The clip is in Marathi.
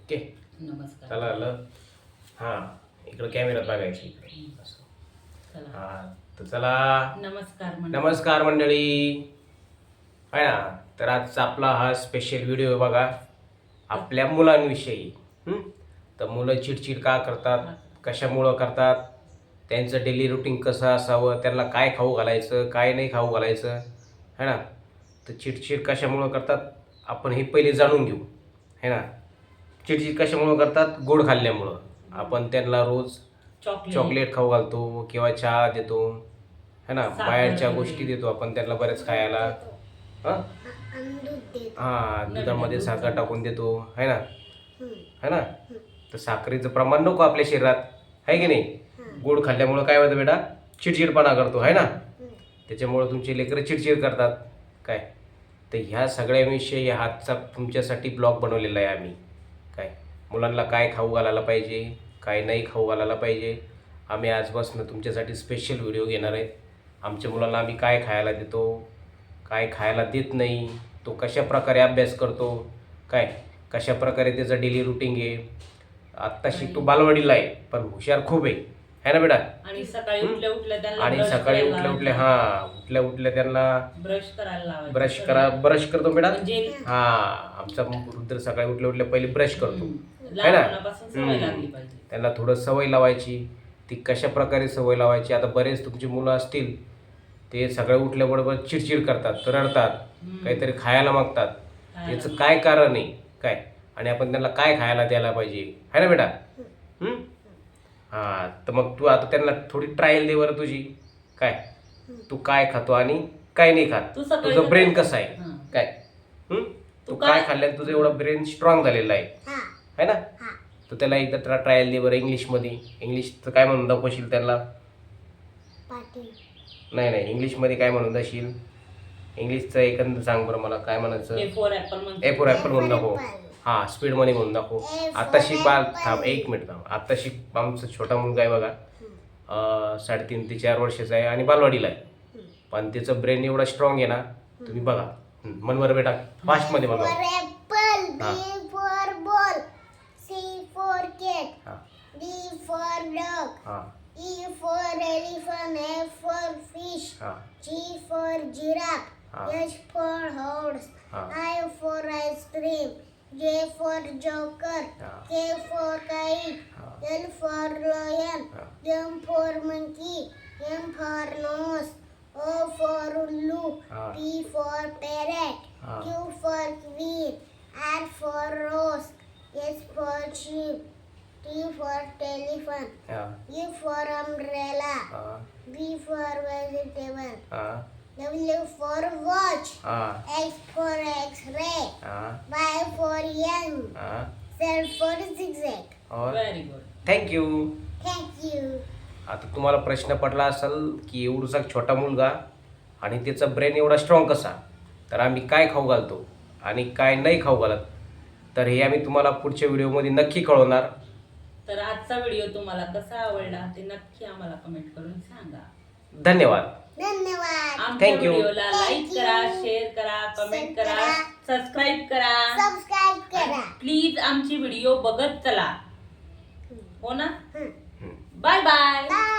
ओके नमस्कार. चला आलं हां इकडं कॅमेऱ्यात बघायची चला. हां तर चला नमस्कार मंडळी आहे ना. तर आजचा आपला हा स्पेशल व्हिडिओ बघा आपल्या मुलांविषयी. तर मुलं चिडचिड का करतात, कशामुळं करतात, त्यांचं डेली रुटीन कसं असावं, त्यांना काय खाऊ घालायचं काय नाही खाऊ घालायचं है ना. तर चिडचिड कशामुळं करतात आपण हे पहिले जाणून घेऊ है ना. चिडचिड कशामुळं करतात, गोड खाल्ल्यामुळं. आपण त्यांना रोज चॉकलेट खाऊ घालतो किंवा चहा देतो है ना, बाहेरच्या गोष्टी देतो आपण त्यांना बरेच खायला. हां दुधामध्ये साखर टाकून देतो है ना है ना. तर साखरेचं प्रमाण नको आपल्या शरीरात आहे की नाही. गोड खाल्ल्यामुळं काय होतं बेटा, चिडचिडपणा करतो है ना. त्याच्यामुळं तुमचे लेकरं चिडचिड करतात काय. तर ह्या सगळ्याविषयी हातचा तुमच्यासाठी ब्लॉग बनवलेला आहे आम्ही. काय मुलांना काय खाऊ घालायला पाहिजे, काय नाही खाऊ घालायला पाहिजे, आम्ही आजपासून तुमच्यासाठी स्पेशल व्हिडिओ घेणार आहेत. आमच्या मुलांना आम्ही काय खायला देतो, काय खायला देत नाही, तो कशा प्रकारे अभ्यास करतो, काय कशा प्रकारे त्याचं डेली रुटीन आहे. आत्ता शिकतो बालवाडीला आहे पण हुशार खूप आहे ना बेटा. आणि सकाळी उठल्या उठल्या त्यांना उठल्या उठल्या त्यांना ब्रश करायला लावायचं. ब्रश करतो बेटा. म्हणजे आमचा रुद्र सकाळी उठल्या पहिले ब्रश करतो है ना. लहानपणापासून सवय लागली पाहिजे. त्यांना थोडं सवय लावायची. ती कशा प्रकारे सवय लावायची, आता बरेच तुमची मुलं असतील ते सगळे उठल्याबरोबर चिडचिड करतात, रडतात, काहीतरी खायला मागतात. याचं काय कारण आहे काय, आणि आपण त्यांना काय खायला द्यायला पाहिजे है ना बेटा. हां तर मग तू आता त्यांना थोडी ट्रायल दे बरं तुझी. काय तू काय खातो आणि काय नाही खात, तुझं ब्रेन कसं आहे काय. तू काय खाल्ल्यानं तुझं एवढं ब्रेन स्ट्रॉंग झालेलं आहे है ना. तर त्याला एकदा त्याला ट्रायल दे बरं इंग्लिशमध्ये. इंग्लिशचं काय म्हणून दाखवशील त्यांना. नाही इंग्लिशमध्ये काय म्हणून दाखशील. इंग्लिशचं एकंदर सांग बरं मला काय म्हणायचं. ए फॉर ॲपल म्हणून दाखव. हां स्पीडमध्ये म्हणून दाखव. आत्ता शिक बाल थांब 1 मिनिट थांब. आत्ता शिक आमचा छोटा मुलगा आहे बघा 3.5 ते 4 वर्षाचा आहे आणि बालवाडीला आहे. पण त्याचं ब्रेन एवढा स्ट्रॉंग आहे ना, तुम्ही बघा. मन बरं बेटा फास्टमध्ये म्हणा. E for elephant, F for fish, G for giraffe, H for horse, I for ice cream, J for joker, K for kite, L for lion, M for monkey, M for nose, O for ullu, P for parrot, Q for queen, R for rose, S for sheep, T for telephone, U for umbrella, V for vegetable, W for watch, X for X-ray, Y for young, Z for zigzag. Very good. Thank you. Thank you. आता तुम्हाला प्रश्न पडला असेल की एवढासा छोटा मुलगा आणि त्याचा ब्रेन एवढा स्ट्रॉंग कसा, तर आम्ही काय खाऊ घालतो आणि काय नाही खाऊ घालत, तर हे आम्ही तुम्हाला पुढच्या व्हिडिओमध्ये नक्की कळवणार. तर आजचा व्हिडिओ तुम्हाला कसा आवडला ते नक्की आम्हाला कमेंट करून सांगा. धन्यवाद. आमच्या Thank you. व्हिडिओला लाईक Thank करा, you. शेअर करा, कमेंट Share करा, करा. सबस्क्राईब करा. Subscribe करा. प्लीज आमची व्हिडिओ बघत चला. हो ना. हं. Bye bye. Bye.